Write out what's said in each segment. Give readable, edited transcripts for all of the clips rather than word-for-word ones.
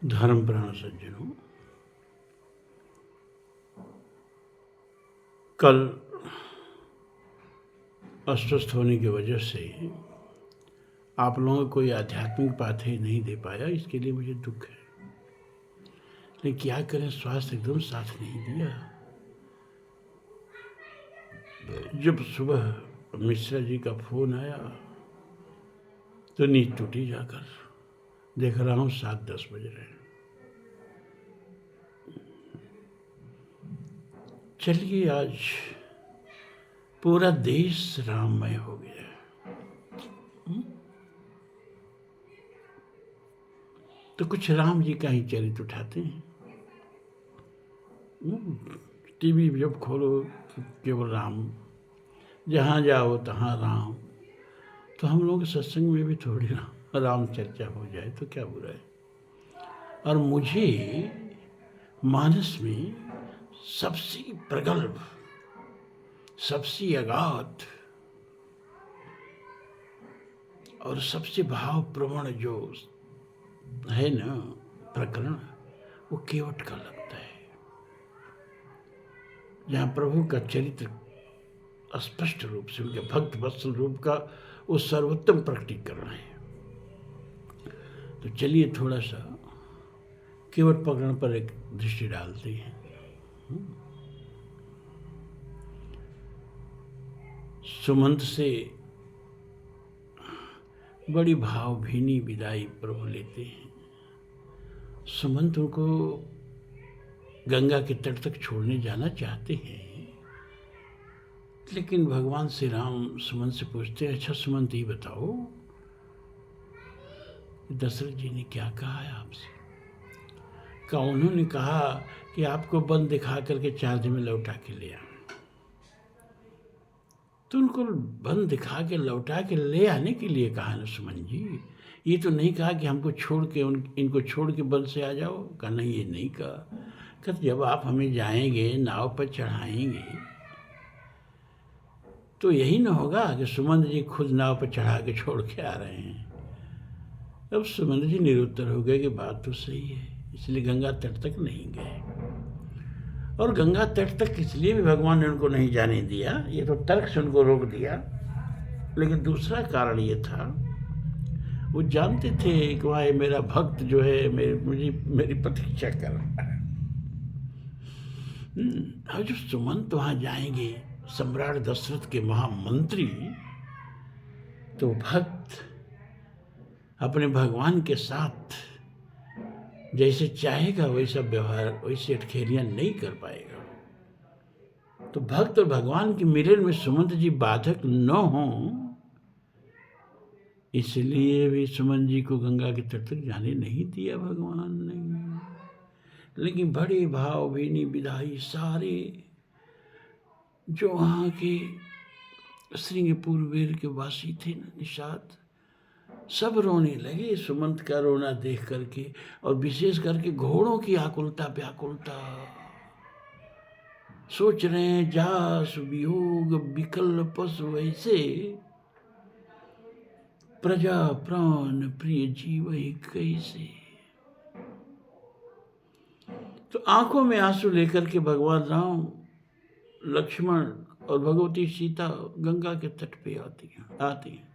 धर्मप्राण सज्जनों, कल अस्वस्थ होने की वजह से आप लोगों को कोई आध्यात्मिक पाथे नहीं दे पाया, इसके लिए मुझे दुख है। लेकिन क्या करें, स्वास्थ्य एकदम साथ नहीं दिया। जब सुबह मिश्रा जी का फोन आया तो नींद टूटी, जाकर देख रहा हूँ 7-10 बज रहे हैं। चलिए, आज पूरा देश राममय हो गया। तो कुछ राम जी का ही चरित्र उठाते हैं। टीवी जब खोलो तो केवल राम, जहाँ जाओ तहाँ राम। तो हम लोग सत्संग में भी थोड़ी राम चर्चा हो जाए तो क्या बुरा है। और मुझे मानस में सबसे प्रगल्भ, सबसे अगाध और सबसे भावप्रवण जो है ना प्रकरण, वो केवट का लगता है, जहाँ प्रभु का चरित्र स्पष्ट रूप से उनके भक्त वत्सल रूप का वो सर्वोत्तम प्रकटीकरण है। तो चलिए थोड़ा सा केवट प्रकरण पर एक दृष्टि डालते हैं। सुमंत से बड़ी भावभीनी विदाई प्रभु लेते हैं। सुमंत उनको गंगा के तट तक छोड़ने जाना चाहते हैं, लेकिन भगवान श्री राम सुमंत से पूछते हैं, अच्छा सुमंत ये बताओ, दशरथ जी ने क्या कहा है आपसे? क्या उन्होंने कहा कि आपको वन दिखा करके 4 दिन में लौटा के ले आए? तो उनको वन दिखा के लौटा के ले आने के लिए कहा ना सुमन जी, ये तो नहीं कहा कि हमको छोड़ के इनको छोड़ के वन से आ जाओ। कहा नहीं, ये नहीं कहा। कहते जब आप हमें जाएंगे, नाव पर चढ़ाएंगे, तो यही ना होगा कि सुमंत जी खुद नाव पर चढ़ा के छोड़ के आ रहे हैं। अब सुमंत जी निरुत्तर हो गए कि बात तो सही है, इसलिए गंगा तट तक नहीं गए। और गंगा तट तक इसलिए भी भगवान ने उनको नहीं जाने दिया, ये तो तर्क से उनको रोक दिया, लेकिन दूसरा कारण ये था, वो जानते थे कि वहाँ मेरा भक्त जो है मेरी प्रतीक्षा कर रहा है। और जब सुमंत वहाँ जाएंगे, सम्राट दशरथ के महामंत्री, तो भक्त अपने भगवान के साथ जैसे चाहेगा वैसा व्यवहार, वैसे अटखेलियां नहीं कर पाएगा। तो भक्त और भगवान के मिलन में सुमंत जी बाधक न हों, इसलिए भी सुमंत जी को गंगा के तट तक जाने नहीं दिया भगवान ने। लेकिन बड़े भावभीनी विदाई सारे जो वहाँ के श्रृंगपुर वीर के वासी थे ना, निषाद, सब रोने लगे सुमंत का रोना देख करके। और विशेष करके घोड़ों की आकुलता व्याकुलता, सोच रहे हैं जास वियोग विकल पशु वैसे, प्रजा प्राण प्रिय जीव ही कैसे। तो आंखों में आंसू लेकर के भगवान राम, लक्ष्मण और भगवती सीता गंगा के तट पे आती हैं।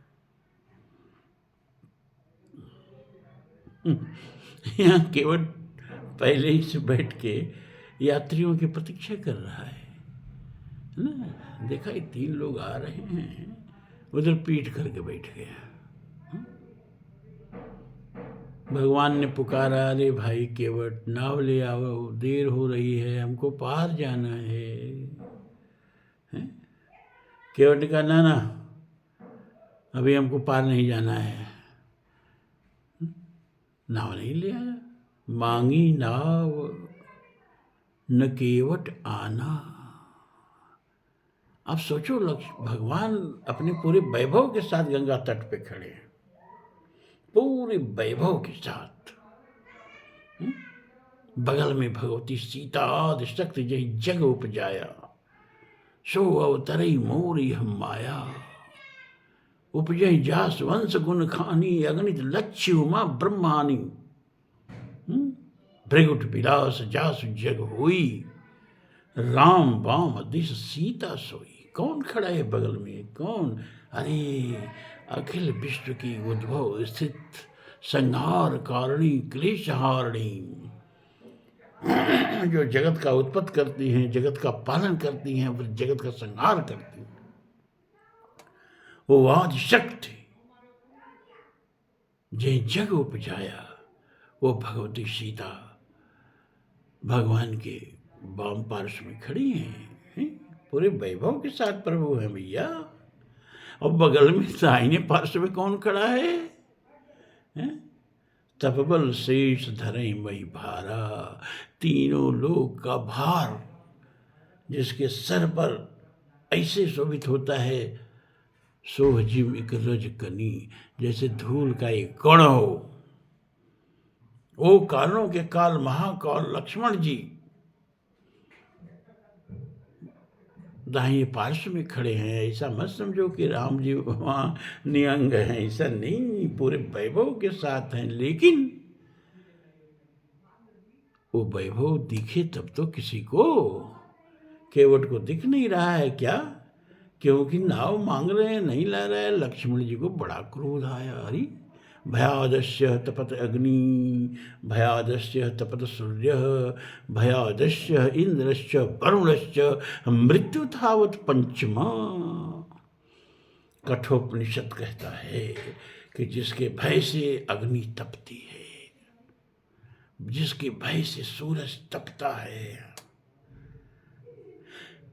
यहाँ केवट पहले ही से बैठ के यात्रियों की प्रतीक्षा कर रहा है ना। देखा, ये 3 लोग आ रहे हैं, उधर पीठ करके बैठ गया। भगवान ने पुकारा, अरे भाई केवट, नाव ले आओ, देर हो रही है, हमको पार जाना है। केवट ने कहा ना, अभी हमको पार नहीं जाना है। नाव नहीं ले आया। मांगी नाव न केवट आना। अब सोचो, भगवान अपने पूरे वैभव के साथ गंगा तट पे खड़े हैं, पूरे वैभव के साथ। बगल में भगवती सीता आदि शक्ति जही जग उपजाया, सो अवतरई मोरी हम माया। उपजय जास वंश गुण खानी, अगणित लक्ष्य उमा ब्रह्मानी। भृगुट विलास जासु जग हुई, राम बाम दिश सीता सोई। कौन खड़ा है बगल में, कौन? अरे अखिल विश्व की उद्भव स्थित संहार कारिणी क्लेश हारिणी, जो जगत का उत्पत्ति करती हैं, जगत का पालन करती हैं, फिर जगत का संहार करती हैं, वो आदि शक्ति जे जग उपजाया, वो भगवती सीता भगवान के वाम पार्श्व में खड़ी हैं, पूरे वैभव के साथ प्रभु है भैया। और बगल में दाहिने पार्श्व में कौन खड़ा है? तपबल शेष धरे मई भारा, तीनों लोक का भार जिसके सर पर ऐसे शोभित होता है, सोहजिम एक रज कनी, जैसे धूल का एक कण हो। ओ कालों के काल महाकाल लक्ष्मण जी दाहिने पार्श्व में खड़े हैं। ऐसा मत समझो कि राम जी वहाँ नियंग हैं, ऐसा नहीं, पूरे वैभव के साथ हैं। लेकिन वो वैभव दिखे तब तो किसी को, केवट को दिख नहीं रहा है क्या? क्योंकि नाव मांग रहे हैं, नहीं ला रहा है। लक्ष्मण जी को बड़ा क्रोध आया। अरे भयादस्य तपत अग्नि, भयादस्य तपत सूर्य, भयादस्य इंद्रश्च वरुणश्च, मृत्यु थावत पंचमा। कठोपनिषद कहता है कि जिसके भय से अग्नि तपती है, जिसके भय से सूरज तपता है,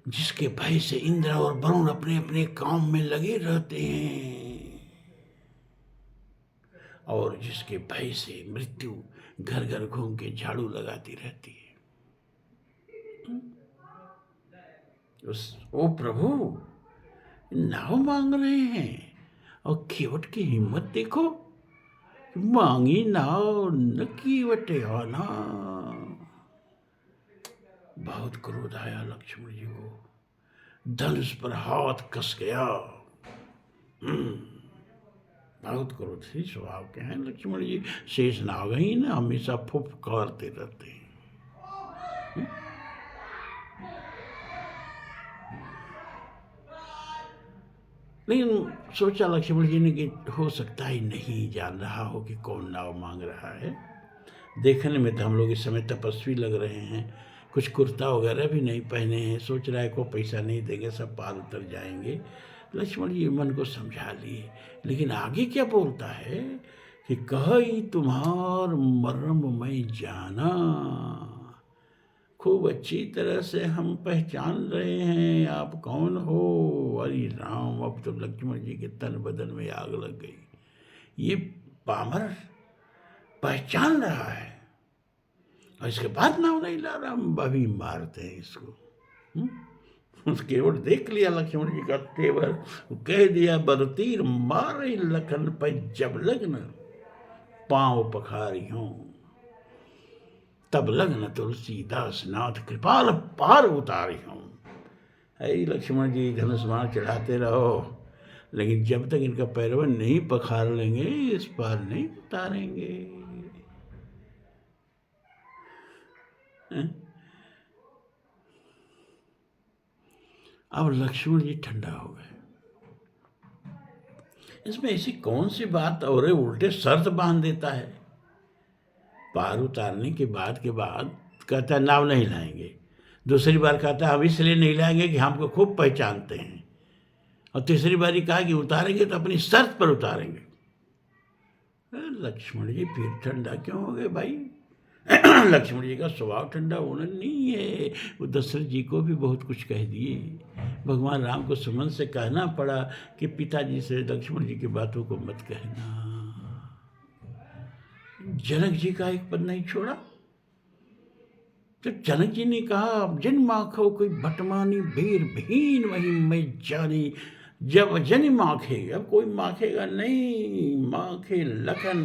जिसके भय से इंद्र और वरुण अपने अपने काम में लगे रहते हैं, और जिसके भय से मृत्यु घर घर घूम के झाड़ू लगाती रहती है, ओ प्रभु नाव मांग रहे हैं। और केवट की हिम्मत देखो, मांगी नाव न केवट आना। बहुत क्रोध आया लक्ष्मण जी को, धनुष पर हाथ कस गया। बहुत क्रोधी स्वभाव के हैं लक्ष्मण जी। शेष नागहीन हमेशा फुफकारते रहते हैं। लेकिन सोचा लक्ष्मण जी ने कि हो सकता है नहीं जान रहा हो कि कौन नाव मांग रहा है। देखने में तो हम लोग इस समय तपस्वी लग रहे हैं, कुछ कुर्ता वगैरह भी नहीं पहने हैं। सोच रहा है को पैसा नहीं देंगे, सब पार उतर जाएंगे। लक्ष्मण जी मन को समझा लिए, लेकिन आगे क्या बोलता है कि कही तुम्हार मर्म मैं जाना, खूब अच्छी तरह से हम पहचान रहे हैं आप कौन हो। अरे राम, अब तो लक्ष्मण जी के तन बदन में आग लग गई। ये पामर पहचान रहा है और इसके बाद नाव नहीं ला रहा, हम अभी मारते हैं इसको। केवट देख लिया लक्ष्मण जी का तेवर, कह दिया बरतीर मारे लखन पर जब लग्न, पांव पखारी हूं तब लग्न तुलसीदास नाथ कृपाल पार उतारी हूं। ऐ लक्ष्मण जी धनुष बाण चढ़ाते रहो, लेकिन जब तक इनका पैरवा नहीं पखार लेंगे इस पार नहीं उतारेंगे। अब लक्ष्मण जी ठंडा हो गए। इसमें ऐसी कौन सी बात और उल्टे शर्त बांध देता है। पार उतारने के बाद कहता है नाव नहीं लाएंगे। दूसरी बार कहता है हम इसलिए नहीं लाएंगे कि हमको खूब पहचानते हैं। और तीसरी बार कहा कि उतारेंगे तो अपनी शर्त पर उतारेंगे। लक्ष्मण जी फिर ठंडा क्यों हो गए भाई? लक्ष्मण जी का स्वभाव ठंडा होना नहीं है। वो दशरथ जी को भी बहुत कुछ कह दिए। भगवान राम को सुमन से कहना पड़ा कि पिताजी से लक्ष्मण जी की बातों को मत कहना। जनक जी का एक पद नहीं छोड़ा। तो जनक जी ने कहा जन माखो कोई भटमानी बेर भीन वही मैं जानी, जब जन माखे, अब कोई माखेगा नहीं, माखे लखन।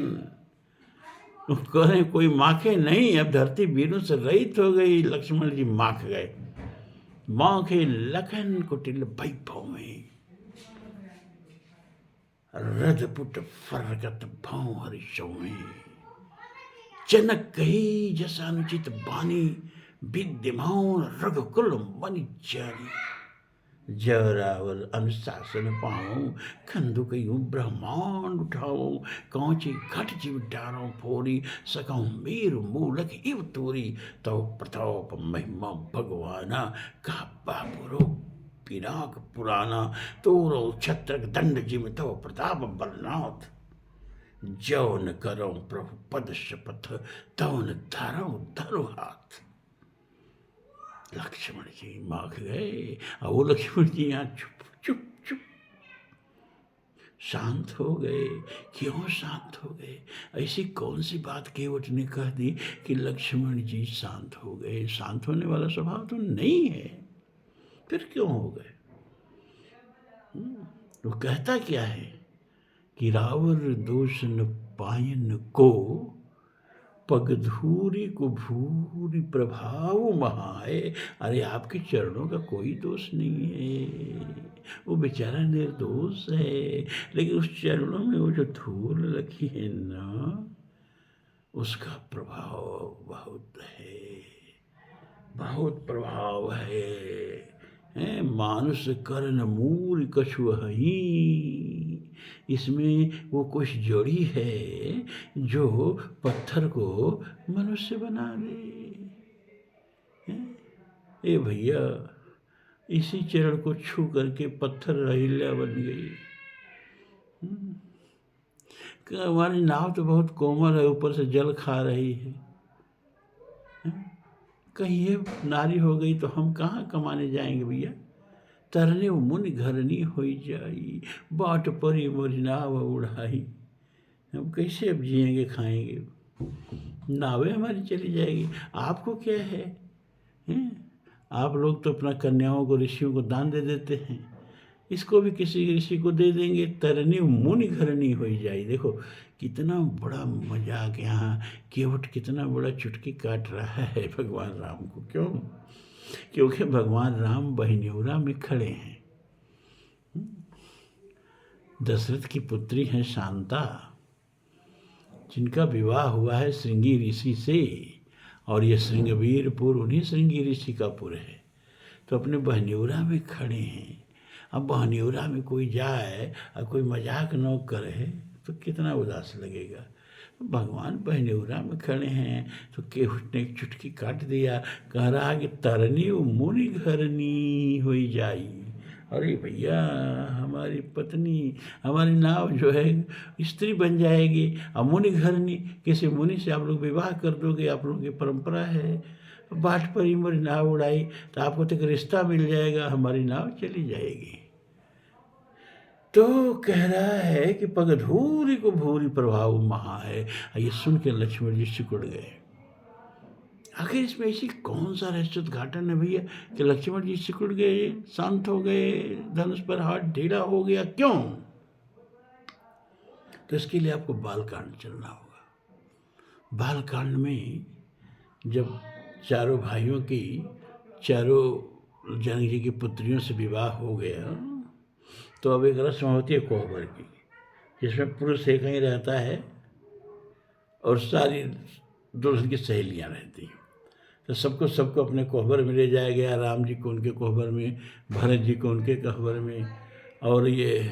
कहें कोई माखे नहीं, अब धरती वीरों से रहित हो गई। लक्ष्मण जी माख गए। माखे लखन कुटिल वैभव में, रधपुट फरगत भौ हरिशौ में। जनक कही जस अनुचित बानी, विद्यमान रघुकुल मनि जानी। जरावर अनुशासन पाऊँ, खंदु कयूँ ब्रह्मांड उठाऊँ, कौची घट जीव डारों फोरी, सकऊँ मेरु मूलक इव तोरी। तव प्रताप महिमा भगवाना, का बापुरो पिनाक पुराना। तोरो छत्रक दंड जिम तव प्रताप बलनाथ। जौन करो प्रभु पद शपथ, तौन धरो धरो हाथ। लक्ष्मण जी माख गए। और वो लक्ष्मण जी यहाँ चुप चुप चुप शांत हो गए। क्यों शांत हो गए? ऐसी कौन सी बात केवट ने कह दी कि लक्ष्मण जी शांत हो गए? शांत होने वाला स्वभाव तो नहीं है, फिर क्यों हो गए? वो कहता क्या है कि रावर दोष न पायन को, पगधूरी को भूरी प्रभाव महाए। अरे आपके चरणों का कोई दोष नहीं है, वो बेचारा निर्दोष है, लेकिन उस चरणों में वो जो धूल लगी है ना, उसका प्रभाव बहुत है, बहुत प्रभाव है। मानुष कर्ण मूल कछु हई। इसमें वो कुछ जोड़ी है जो पत्थर को मनुष्य बना दे। ए भैया, इसी चरण को छू करके पत्थर अहिल्या बन गई। हमारी नाव तो बहुत कोमल है, ऊपर से जल खा रही है। कहीं ये नारी हो गई तो हम कहाँ कमाने जाएंगे भैया? तरने मुनि घरनी हो जाई, बाट परी मोरी नाव उड़ाई। हम कैसे अब जिएंगे खाएंगे? नावें हमारी चली जाएगी। आपको क्या है, आप लोग तो अपना कन्याओं को ऋषियों को दान दे देते हैं, इसको भी किसी ऋषि को दे देंगे, तरनी मुनि घरनी हो जाए। देखो कितना बड़ा मजाक यहाँ, केवट कितना बड़ा चुटकी काट रहा है भगवान राम को। क्यों? क्योंकि भगवान राम बहन्योरा में खड़े हैं। दशरथ की पुत्री हैं शांता, जिनका विवाह हुआ है श्रृंगी ऋषि से, और ये श्रृंगवीरपुर उन्हीं श्रृंगी ऋषि का पुर है। तो अपने बहन्योरा में खड़े हैं। अब बहन्योरा में कोई जाए और कोई मजाक न करे तो कितना उदास लगेगा। भगवान बहन्योरा में खड़े हैं तो केवट ने एक चुटकी काट दिया, कह रहा कि तरनी मुनि घरनी हो जाई। अरे भैया, हमारी पत्नी, हमारी नाव जो है स्त्री बन जाएगी। अब मुनि घरनी, किसी मुनि से आप लोग विवाह कर दोगे, आप लोगों की परंपरा है। बाट पर ही हमारी नाव उड़ाई तो आपको तो एक रिश्ता मिल जाएगा, हमारी नाव चली जाएगी। तो कह रहा है कि पगधूरी को भूरी प्रभाव महा है। ये सुन के लक्ष्मण जी सिकुड़ गए। आखिर इसमें ऐसी कौन सा रहस्योद्घाटन है भैया कि लक्ष्मण जी सिकुड़ गए, शांत हो गए, धनुष पर हाथ ढीला हो गया? क्यों? तो इसके लिए आपको बालकांड चलना होगा। बालकांड में जब चारों भाइयों की, चारों जनक जी की पुत्रियों से विवाह हो गया, तो अब एक रस्म होती है कोहबर की, जिसमें पुरुष एक ही रहता है और सारी दुल्हन की सहेलियाँ रहती हैं। तो सबको अपने कोहबर में ले जाया गया। राम जी को उनके कोहबर में, भरत जी को उनके कोहबर में, और ये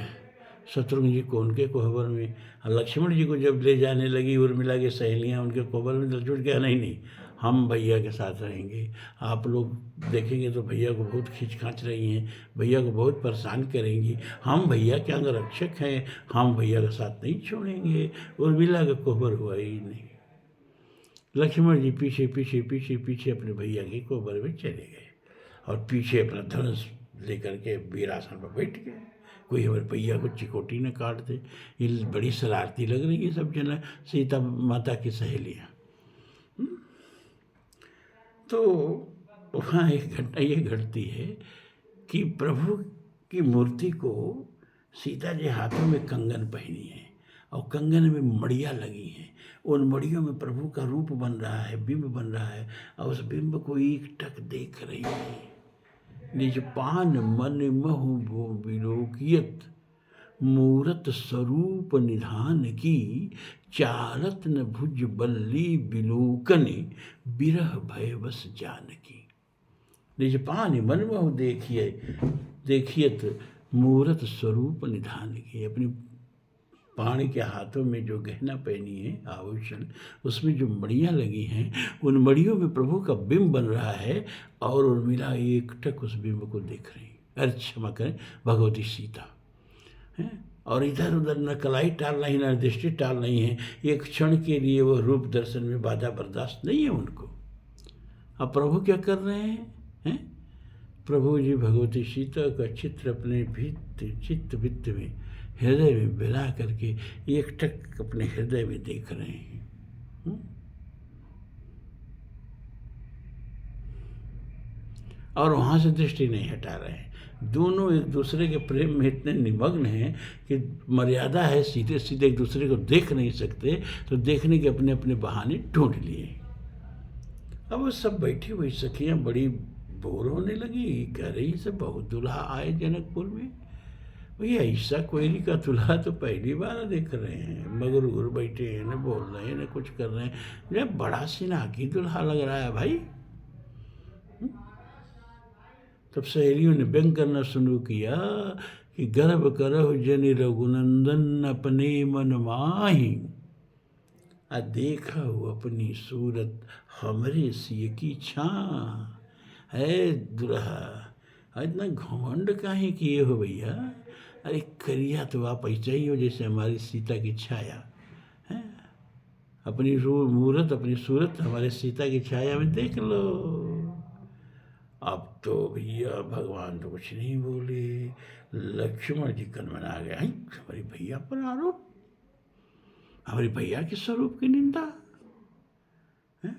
शत्रुघ्न जी को उनके कोहबर में। लक्ष्मण जी को जब ले जाने लगी उर्मिला की सहेलियाँ उनके कोहबर में, तो लक्ष्मण क्या, नहीं नहीं, हम भैया के साथ रहेंगे। आप लोग देखेंगे तो भैया को बहुत खींच रही हैं, भैया को बहुत परेशान करेंगी, हम भैया के अंगरक्षक हैं, हम भैया का साथ नहीं छोड़ेंगे। उर्मिला का कोहबर हुआ ही नहीं। लक्ष्मण जी पीछे पीछे पीछे पीछे अपने भैया के कोहबर में चले गए और पीछे अपना धनुष लेकर के वीरासन पर बैठ गए। कोई हमारे भैया को चिकोटी न काट दे। ये बड़ी शरारती लग रही है सब जना सीता माता की सहेलियाँ। तो वहाँ एक घटना ये घटती है कि प्रभु की मूर्ति को सीता जी हाथों में कंगन पहनी है और कंगन में मड़ियाँ लगी हैं। उन मड़ियों में प्रभु का रूप बन रहा है, बिंब बन रहा है, और उस बिंब को एकटक देख रही है। निज पान मन महु वो विलोकियत, मूरत स्वरूप निधान की, चालत न भुज बल्ली बिलोकने, बिरह भय बस जानकी। निज पानि मनमोह देखिए, देखियत मूरत स्वरूप निधान की। अपनी पानी के हाथों में जो गहना पहनी है आभूषण, उसमें जो मड़ियाँ लगी हैं, उन मड़ियों में प्रभु का बिंब बन रहा है और उर्मिला एकटक उस बिंब को देख रही। अरे क्षमा करें, भगवती सीता हैं, और इधर उधर न कलाई टाल नहीं, न दृष्टि टाल नहीं है। एक क्षण के लिए वो रूप दर्शन में बाधा बर्दाश्त नहीं है उनको। अब प्रभु क्या कर रहे हैं? प्रभु जी भगवती सीता का चित्र अपने चित्त वित्त में, हृदय में बिला करके एकटक अपने हृदय में देख रहे हैं। और वहाँ से दृष्टि नहीं हटा रहे हैं। दोनों एक दूसरे के प्रेम में इतने निमग्न हैं कि मर्यादा है, सीधे सीधे एक दूसरे को देख नहीं सकते, तो देखने के अपने अपने बहाने ढूंढ लिए। अब वो सब बैठी हुई सखियाँ बड़ी बोर होने लगी, कह रही से बहुत दुल्हा आए जनकपुर में। भैया ऐसा कोयली का दुल्हा तो पहली बार देख रहे हैं। मगरूर बैठे हैं, न बोल रहे हैं, न कुछ कर रहे हैं। जब बड़ा सिनाकी दुल्हा लग रहा है भाई। तब सहेलियों ने व्यंग करना शुरू किया कि गर्भ करहु जनि रघुनंदन, अपने मन माही, आ देखा हो अपनी सूरत, हमरे सिय की छां। है दुल्हा, इतना घमंड काहे किए हो भैया? अरे करिया तो आप ऐसा ही हो जैसे हमारी सीता की छाया है। अपनी मूरत, अपनी सूरत हमारे सीता की छाया में देख लो। अब तो भैया भगवान तो कुछ नहीं बोले। लक्ष्मण जी कनमना गए, हमारे भैया पर आरोप, हमारे भैया के स्वरूप की निंदा है?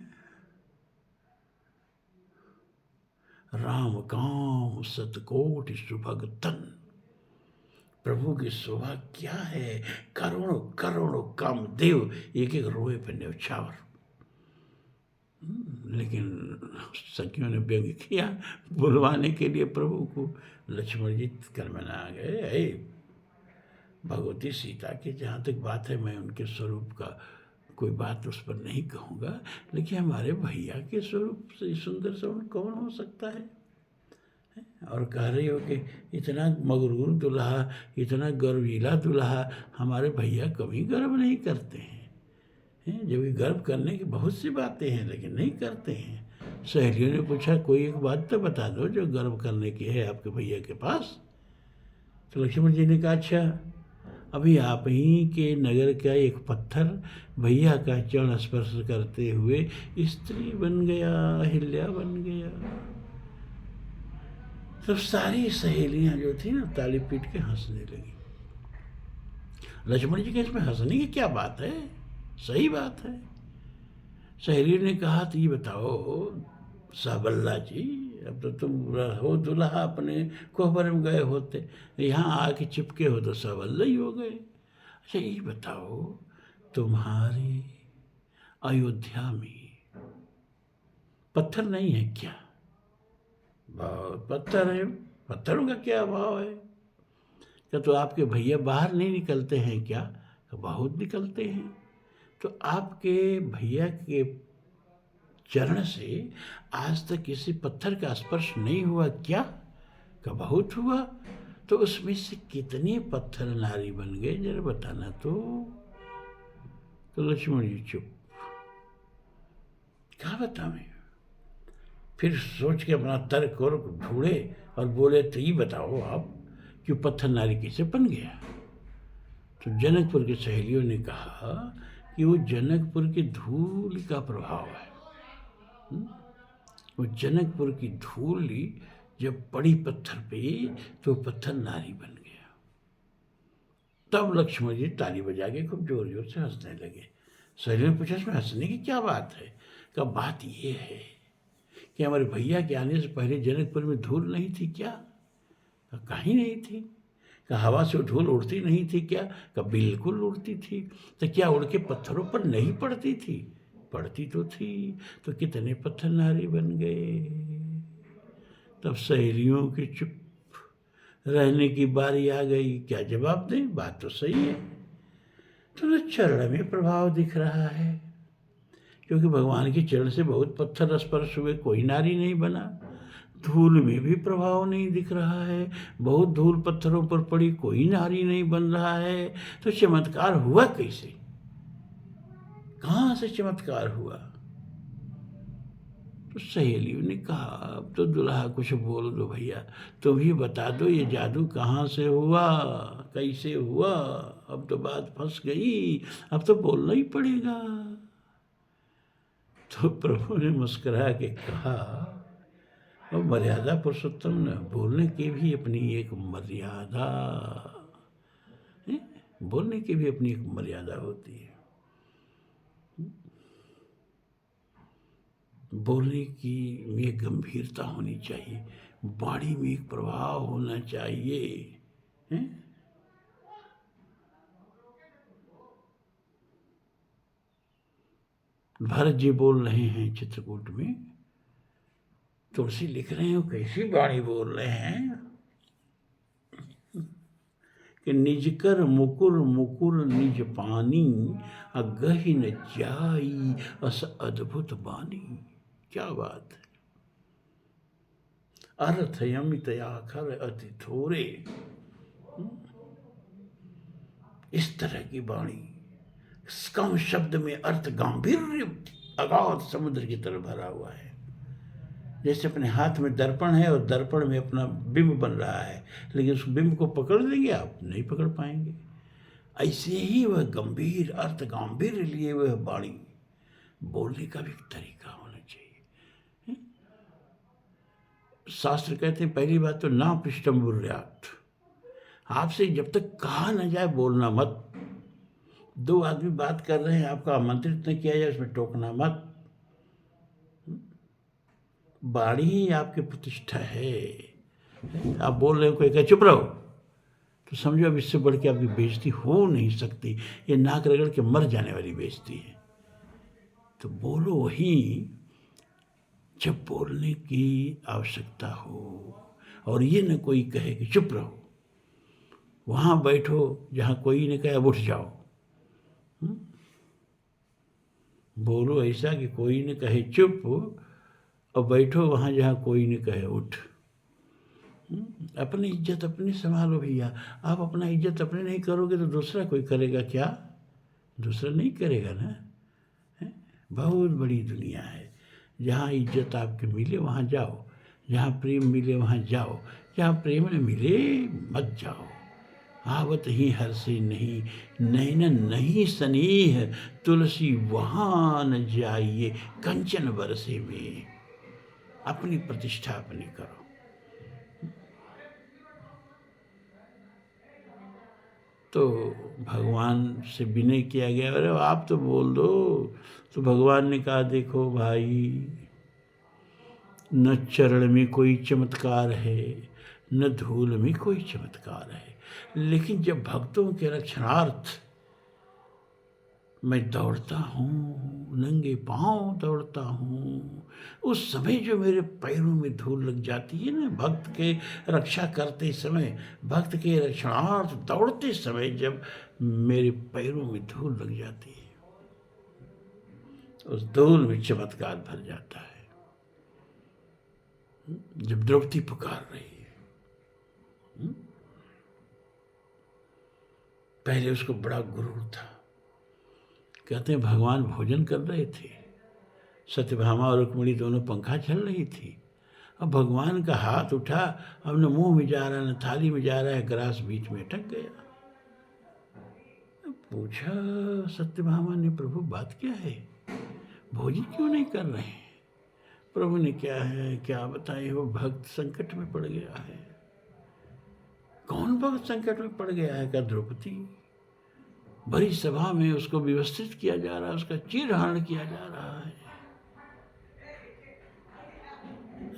राम काम सतकोटि सुभगतन, प्रभु की शोभा क्या है? करोड़ों करोड़ों कामदेव एक एक रोए पे न्यौछावर। लेकिन सखियों ने व्यंग किया बुलवाने के लिए प्रभु को। लक्ष्मण जी कर्मना आ गए। भगवती सीता की जहाँ तक बात है, मैं उनके स्वरूप का कोई बात उस पर नहीं कहूँगा, लेकिन हमारे भैया के स्वरूप से सुंदर सवन कौन हो सकता है? और कह रही हो कि इतना मगरूर दुल्हा, इतना गर्वीला दुल्हा, हमारे भैया कभी गर्व नहीं करते हैं। जब भी गर्व करने की बहुत सी बातें हैं, लेकिन नहीं करते हैं। सहेलियों ने पूछा कोई एक बात तो बता दो जो गर्व करने की है आपके भैया के पास। तो लक्ष्मण जी ने कहा अच्छा, अभी आप ही के नगर का एक पत्थर भैया का चरण स्पर्श करते हुए स्त्री बन गया, अहिल्या बन गया। तब सारी सहेलियां जो थी ना ताली पीट के हंसने लगी। लक्ष्मण जी के इसमें हंसने की क्या बात है? सही बात है। सहेली ने कहा तो ये बताओ साबल्ला जी, अब तो तुम हो दुल्हा अपने कोहबर में गए होते, यहाँ आके चिपके हो तो साबल्ला ही हो गए। अच्छा ये बताओ, तुम्हारी अयोध्या में पत्थर नहीं है क्या? बहुत पत्थर है। पत्थरों का क्या भाव है? क्या तो आपके भैया बाहर नहीं निकलते हैं क्या? तो बहुत निकलते हैं। तो आपके भैया के चरण से आज तक किसी पत्थर का स्पर्श नहीं हुआ क्या? का बहुत हुआ। तो उसमें से कितने पत्थर नारी बन गए जरा बताना तो। लक्ष्मण जी चुप। क्या बताएं? फिर सोच के अपना तर्क और ढूंढे और बोले तो ये बताओ आप कि पत्थर नारी कैसे बन गया? तो जनकपुर की सहेलियों ने कहा कि वो जनकपुर की धूल का प्रभाव है। वो जनकपुर की धूल जब पड़ी पत्थर पे तो पत्थर नारी बन गया। तब लक्ष्मण जी ताली बजा के खूब जोर जोर से हंसने लगे। सहेलियों ने पूछा इसमें हंसने की क्या बात है? क्या बात ये है कि हमारे भैया के आने से पहले जनकपुर में धूल नहीं थी क्या? कहीं नहीं थी। क्या हवा से धूल उड़ती नहीं थी क्या? क्या बिल्कुल उड़ती थी। तो क्या उड़ के पत्थरों पर नहीं पड़ती थी? पड़ती तो थी। तो कितने पत्थर नारी बन गए। तब सहेलियों की चुप, रहने की बारी आ गई, क्या जवाब दें? बात तो सही है। तो न चरण में प्रभाव दिख रहा है, क्योंकि भगवान के चरण से बहुत पत्थर स्पर्श हुए, कोई नारी नहीं बना। धूल में भी प्रभाव नहीं दिख रहा है, बहुत धूल पत्थरों पर पड़ी, कोई नारी नहीं बन रहा है। तो चमत्कार हुआ कैसे? कहाँ से चमत्कार हुआ? तो सहेलियों ने कहा, अब तो दुल्हा कुछ बोल दो भैया, तुम ही बता दो ये जादू कहाँ से हुआ, कैसे हुआ। अब तो बात फंस गई, अब तो बोलना ही पड़ेगा। तो प्रभु ने मुस्कुरा के कहा, और मर्यादा पुरुषोत्तम ने बोलने की भी अपनी एक मर्यादा है, बोलने की भी अपनी एक मर्यादा होती है। बोलने की में एक गंभीरता होनी चाहिए, वाणी में एक प्रभाव होना चाहिए, है? भरत जी बोल रहे हैं चित्रकूट में, तुलसी लिख रहे हैं, कैसी वाणी बोल रहे हैं कि निज कर मुकुर मुकुर निज पानी, अगहि न जाई अस अद्भुत बानी। क्या बात है। अर्थ अमित आखर अति थोरे, इस तरह की वाणी, कम शब्द में अर्थ गांभीर्य अगाध समुद्र की तरह भरा हुआ है। जैसे अपने हाथ में दर्पण है और दर्पण में अपना बिंब बन रहा है, लेकिन उस बिंब को पकड़ लेंगे आप, नहीं पकड़ पाएंगे। ऐसे ही वह गंभीर अर्थ गांभीर्य लिए वह वाणी, बोलने का भी तरीका होना चाहिए। शास्त्र कहते हैं पहली बात तो ना पृष्ठम बुर्यात, आपसे जब तक कहा न जाए बोलना मत। दो आदमी बात कर रहे हैं, आपका आमंत्रित न किया जाए, उसमें टोकना मत। वाणी ही आपकी प्रतिष्ठा है। आप बोल रहे हो, कोई कहे चुप रहो, तो समझो अब इससे बढ़ के आपकी बेइज्जती हो नहीं सकती। ये नाक रगड़ के मर जाने वाली बेइज्जती है। तो बोलो वही जब बोलने की आवश्यकता हो, और ये न कोई कहे कि चुप रहो। वहाँ बैठो जहाँ कोई न कहे अब उठ जाओ। बोलो ऐसा कि कोई न कहे चुप, और बैठो वहाँ जहाँ कोई न कहे उठ। अपनी इज्जत अपनी संभालो भैया। आप अपना इज्जत अपने नहीं करोगे तो दूसरा कोई करेगा क्या? दूसरा नहीं करेगा ना। बहुत बड़ी दुनिया है, जहाँ इज्जत आपके मिले वहाँ जाओ, जहाँ प्रेम मिले वहाँ जाओ, जहाँ प्रेम न मिले मत जाओ। आवत ही हर से नहीं, नहीं न नहीं स्नेह, तुलसी वहाँ न जाइए कंचन बरसे में। अपनी प्रतिष्ठा अपनी करो। तो भगवान से विनय किया गया, अरे आप तो बोल दो। तो भगवान ने कहा, देखो भाई, न चरण में कोई चमत्कार है, न धूल में कोई चमत्कार है, लेकिन जब भक्तों के रक्षणार्थ मैं दौड़ता हूँ, नंगे पांव दौड़ता हूँ, उस समय जो मेरे पैरों में धूल लग जाती है ना, भक्त के रक्षा करते समय, भक्त के रक्षणार्थ दौड़ते समय जब मेरे पैरों में धूल लग जाती है, उस धूल में चमत्कार भर जाता है। जब द्रौपदी पुकार रही है, पहले उसको बड़ा गुरूर था। कहते हैं भगवान भोजन कर रहे थे, सत्यभामा और रुक्मिणी दोनों पंखा चल रही थी। अब भगवान का हाथ उठा, अब न मुंह में जा रहा न थाली में जा रहा है, ग्रास बीच में अटक गया। पूछा सत्यभामा ने, प्रभु बात क्या है, भोजन क्यों नहीं कर रहे हैं? प्रभु ने क्या बताए, वो भक्त संकट में पड़ गया है। कौन भक्त संकट में पड़ गया है? क्या द्रौपदी। बड़ी सभा में उसको व्यवस्थित किया जा रहा है, उसका चीरहरण किया जा रहा है।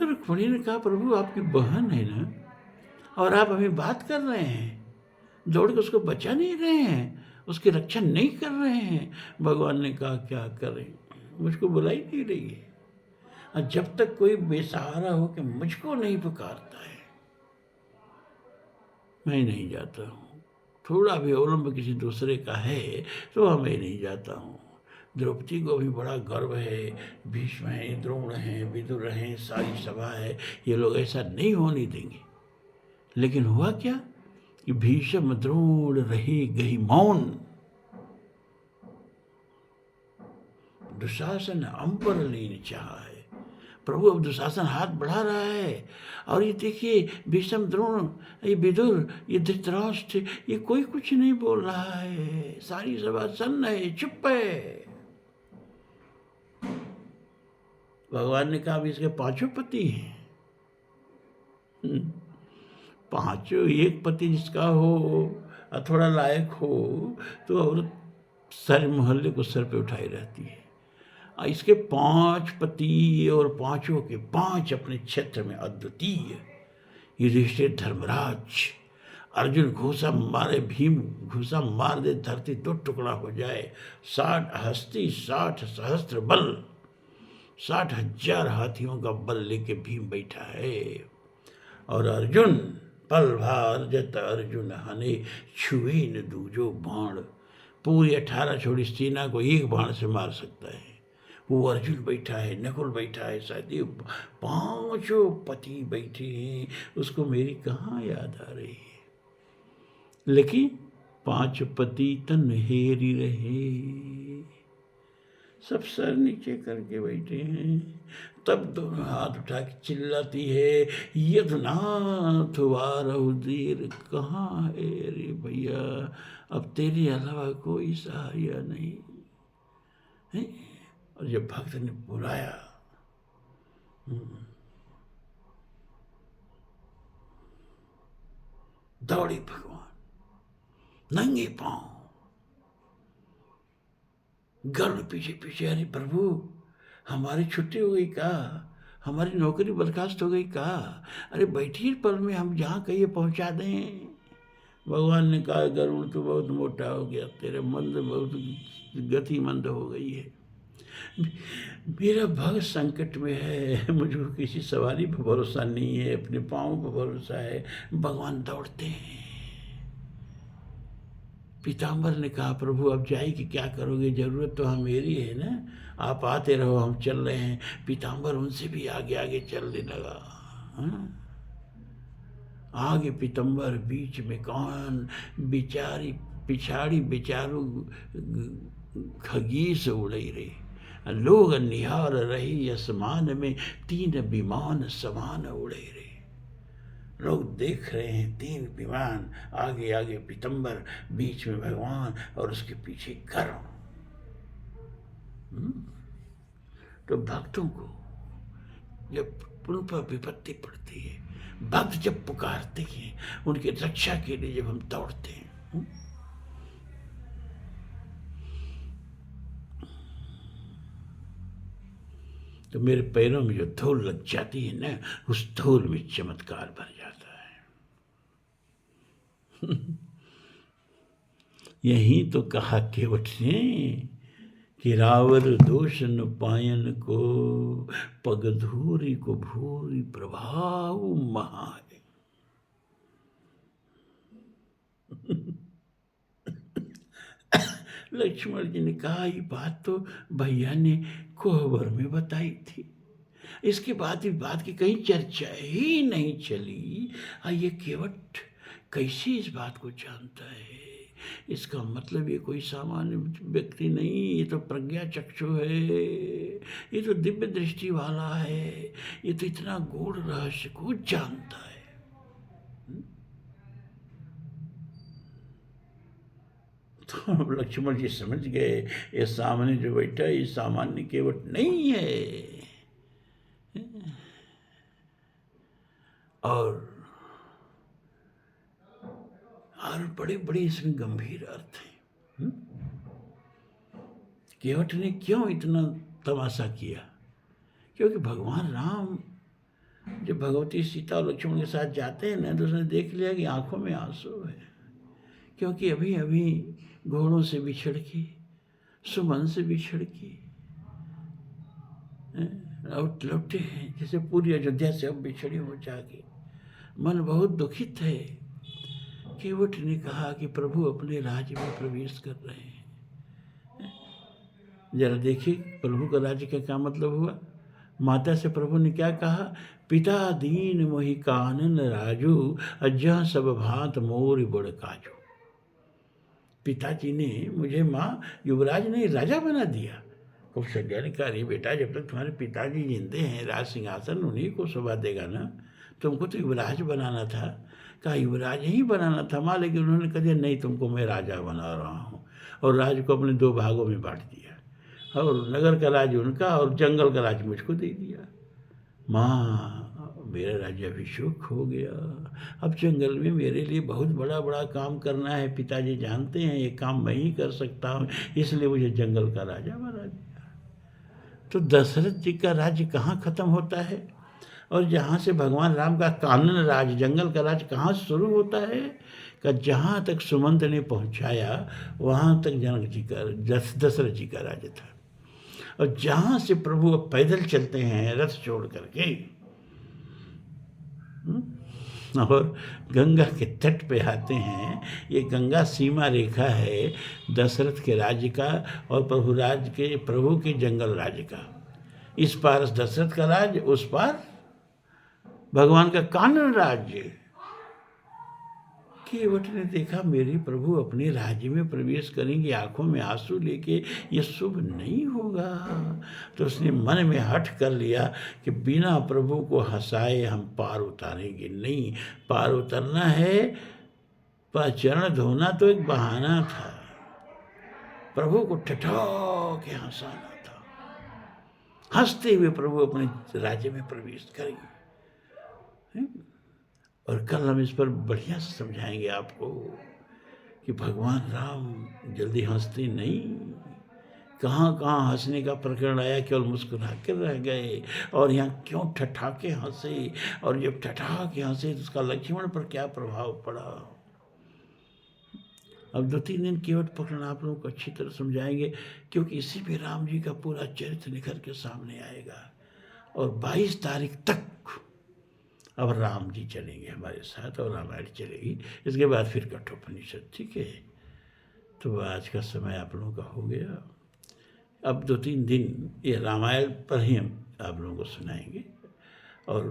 रुक्मिणी ने कहा, प्रभु आपकी बहन है ना, और आप अभी बात कर रहे हैं, दौड़ के उसको बचा नहीं रहे हैं, उसकी रक्षा नहीं कर रहे हैं। भगवान ने कहा, क्या करें, मुझको बुला ही नहीं रही है। और जब तक कोई बेसहारा हो के मुझको नहीं पुकारता है, मैं नहीं जाता हूँ। थोड़ा भी अवलंब किसी दूसरे का है तो मैं नहीं जाता हूँ। द्रौपदी को भी बड़ा गर्व है, भीष्म हैं, द्रोण हैं, विदुर हैं, सारी सभा है, ये लोग ऐसा नहीं होने देंगे। लेकिन हुआ क्या कि भीष्म द्रोण रही गई मौन। दुशासन अंबर लीन चाहा है। प्रभु अब दुशासन हाथ बढ़ा रहा है और ये देखिए भीष्म द्रोण, ये विदुर, ये धृतराष्ट्र, ये कोई कुछ नहीं बोल रहा है। सारी सभा सन्न है, चुप है। भगवान ने कहा अब इसके पांचों पति हैं। पांचों, एक पति जिसका हो और थोड़ा लायक हो तो औरत सारे मोहल्ले को सर पे उठाई रहती है। इसके 5 पति और पांचों के 5 अपने क्षेत्र में अद्वितीय। युधिष्ठिर, धर्मराज, अर्जुन घूसा मारे, भीम घूसा मार दे, धरती 2 टुकड़ा हो जाए, 60 हस्ती, 60 सहस्त्र बल, 60,000 हाथियों का बल लेके भीम बैठा है। और अर्जुन पल भार जत अर्जुन हने, छुए न दूजो बाण। पूरी 18 छोड़ी सेना को एक बाण से मार सकता है। वो अर्जुन बैठा है, नकुल बैठा है, शायद ये 5 पति बैठे हैं। उसको मेरी कहाँ याद आ रही है। लेकिन 5 पति तन हेरी रहे, सब सर नीचे करके बैठे हैं। तब दोनों हाथ उठा के चिल्लाती है, यदुनाथ वारहु देर कहाँ है रे भैया, अब तेरे अलावा कोई सहाय नहीं है। और जब भक्त ने बुलाया, दौड़े भगवान नंगे पांव, गर्व पीछे पीछे। अरे प्रभु, हमारी छुट्टी हो गई का, हमारी नौकरी बर्खास्त हो गई का, अरे बैठिए पल में हम जहाँ कहिए पहुँचा दें। भगवान ने कहा, गरुड़ तो बहुत मोटा हो गया, तेरे मंद बहुत गति मंद हो गई है। मेरा भक्त संकट में है, मुझको किसी सवारी पर भरोसा नहीं है, अपने पाँव पर भरोसा है। भगवान दौड़ते हैं। पीताम्बर ने कहा, प्रभु अब जाएगी क्या करोगे, जरूरत तो हम मेरी है ना, आप आते रहो, हम चल रहे हैं। पीताम्बर उनसे भी आगे आगे चलने लगा। आगे पीताम्बर, बीच में कौन, बिचारी पिछाड़ी बेचारू खगीस उड़ई रही। लोग निहार रही आसमान में, 3 विमान समान उड़े रहे। लोग देख रहे हैं 3 विमान, आगे आगे पीताम्बर, बीच में भगवान और उसके पीछे कर्म। तो भक्तों को जब उन पर विपत्ति पड़ती है, भक्त जब पुकारते हैं, उनकी रक्षा के लिए जब हम दौड़ते हैं, तो मेरे पैरों में जो धूल लग जाती है ना, उस धूल में चमत्कार भर जाता है। यही तो कहा केवट ने कि रावर दोष न पायन को, पगधूरी को भूरी प्रभाव महा है। लक्ष्मण जी ने कहा, ये बात तो भैया ने कोहबर में बताई थी, इसके बाद भी बात की कहीं चर्चा ही नहीं चली। ये केवट कैसे इस बात को जानता है? इसका मतलब ये कोई सामान्य व्यक्ति नहीं, ये तो प्रज्ञा चक्षु है, ये तो दिव्य दृष्टि वाला है, ये तो इतना गूढ़ रहस्य को जानता है। तो लक्ष्मण जी समझ गए, ये सामने जो बैठा है ये सामान्य केवट नहीं है। और बड़े बड़े इसमें गंभीर अर्थ हैं। केवट ने क्यों इतना तमाशा किया? क्योंकि भगवान राम जब भगवती सीता और लक्ष्मण के साथ जाते हैं ना, तो उसने देख लिया कि आंखों में आंसू है, क्योंकि अभी अभी घोड़ों से बिछड़ के, सुमन से बिछड़ के लौटे हैं, जैसे पूरी अयोध्या से अब बिछड़ी हो जाके। मन बहुत दुखित है। केवट ने कहा कि प्रभु अपने राज्य में प्रवेश कर रहे हैं। जरा देखिए प्रभु का राज्य का क्या मतलब हुआ। माता से प्रभु ने क्या कहा, पिता दीन मोहि कानन राजू, अज्जा सब भांत मोर बड़ काजू। पिताजी ने मुझे माँ युवराज ने राजा बना दिया। कौशल्या ने कहा, अरे बेटा जब तक तुम्हारे पिताजी जिंदे हैं राज सिंहासन उन्हीं को शोभा देगा ना, तुमको तो युवराज बनाना था। कहा युवराज ही बनाना था माँ, लेकिन उन्होंने कहा नहीं तुमको मैं राजा बना रहा हूँ। और राज को अपने 2 भागों में बांट दिया, और नगर का राज उनका और जंगल का राज मुझको दे दिया। माँ मेरा राज्याभिषेक हो गया, अब जंगल में मेरे लिए बहुत बड़ा बड़ा काम करना है। पिताजी जानते हैं ये काम मैं ही कर सकता हूँ, इसलिए मुझे जंगल का राजा बना दिया। तो दशरथ जी का राज्य कहाँ खत्म होता है और जहाँ से भगवान राम का कानन राज जंगल का राज कहाँ शुरू होता है। कि जहाँ तक सुमंत ने पहुँचाया वहाँ तक जनक जी का दशरथ जी का राज्य था। और जहाँ से प्रभु अब पैदल चलते हैं रथ छोड़ करके और गंगा के तट पे आते हैं, ये गंगा सीमा रेखा है दशरथ के राज्य का और प्रभु के जंगल राज्य का। इस पार दशरथ का राज्य, उस पार भगवान का कानन राज्य। केवट ने देखा मेरे प्रभु अपने राज्य में प्रवेश करेंगे आंखों में आंसू लेके, ये शुभ नहीं होगा। तो उसने मन में हठ कर लिया कि बिना प्रभु को हंसाए हम पार उतारेंगे नहीं। पार उतरना है, पर चरण धोना तो एक बहाना था, प्रभु को ठठा के हंसाना था। हंसते हुए प्रभु अपने राज्य में प्रवेश करेंगे। और कल हम इस पर बढ़िया से समझाएंगे आपको कि भगवान राम जल्दी हंसते नहीं। कहाँ कहाँ हंसने का प्रकरण आया, केवल मुस्कुरा कर रह गए, और यहाँ क्यों ठठा के हंसे, और जब ठठा के हंसे तो उसका लक्ष्मण पर क्या प्रभाव पड़ा। अब 2-3 दिन केवट प्रकरण आप लोगों को अच्छी तरह समझाएंगे, क्योंकि इसी पे राम जी का पूरा चरित्र निखर के सामने आएगा। और 22 तारीख तक अब राम जी चलेंगे हमारे साथ और रामायण चलेगी, इसके बाद फिर कठोपनिषद। ठीक है, तो आज का समय आप लोगों का हो गया। अब 2-3 दिन ये रामायण पर ही हम आप लोगों को सुनाएंगे। और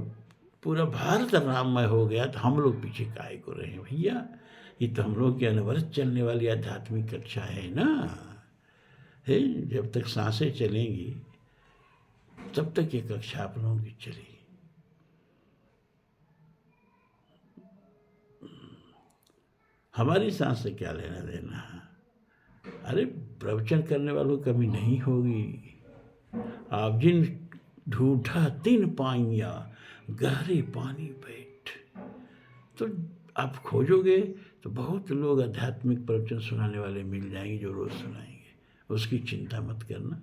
पूरा भारत राममय हो गया तो हम लोग पीछे काहे को रहे भैया। ये तो हम लोग की अनवरत चलने वाली आध्यात्मिक कक्षा है ना, है। जब तक सांसें चलेंगी तब तक ये कक्षा आप लोगों की चलेगी। हमारी सांस से क्या लेना देना। अरे प्रवचन करने वालों को कमी नहीं होगी। आप जिन ढूंढा 3 पाइयाँ गहरे पानी बैठ, तो आप खोजोगे तो बहुत लोग आध्यात्मिक प्रवचन सुनाने वाले मिल जाएंगे जो रोज़ सुनाएंगे, उसकी चिंता मत करना।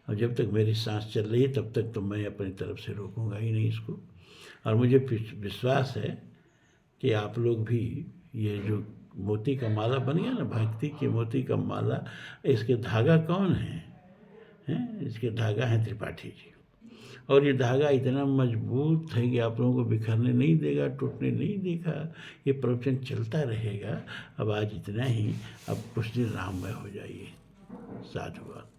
और जब तक मेरी सांस चल रही है तब तक तो मैं अपनी तरफ से रोकूंगा ही नहीं इसको। और मुझे विश्वास है कि आप लोग भी ये जो मोती का माला बन गया ना, भक्ति की मोती का माला, इसके धागा कौन है? इसके धागा है त्रिपाठी जी। और ये धागा इतना मजबूत है कि आप लोगों को बिखरने नहीं देगा, टूटने नहीं देगा। ये प्रवचन चलता रहेगा। अब आज इतना ही, अब कुछ दिन राममय हो जाइए। साधुवाद।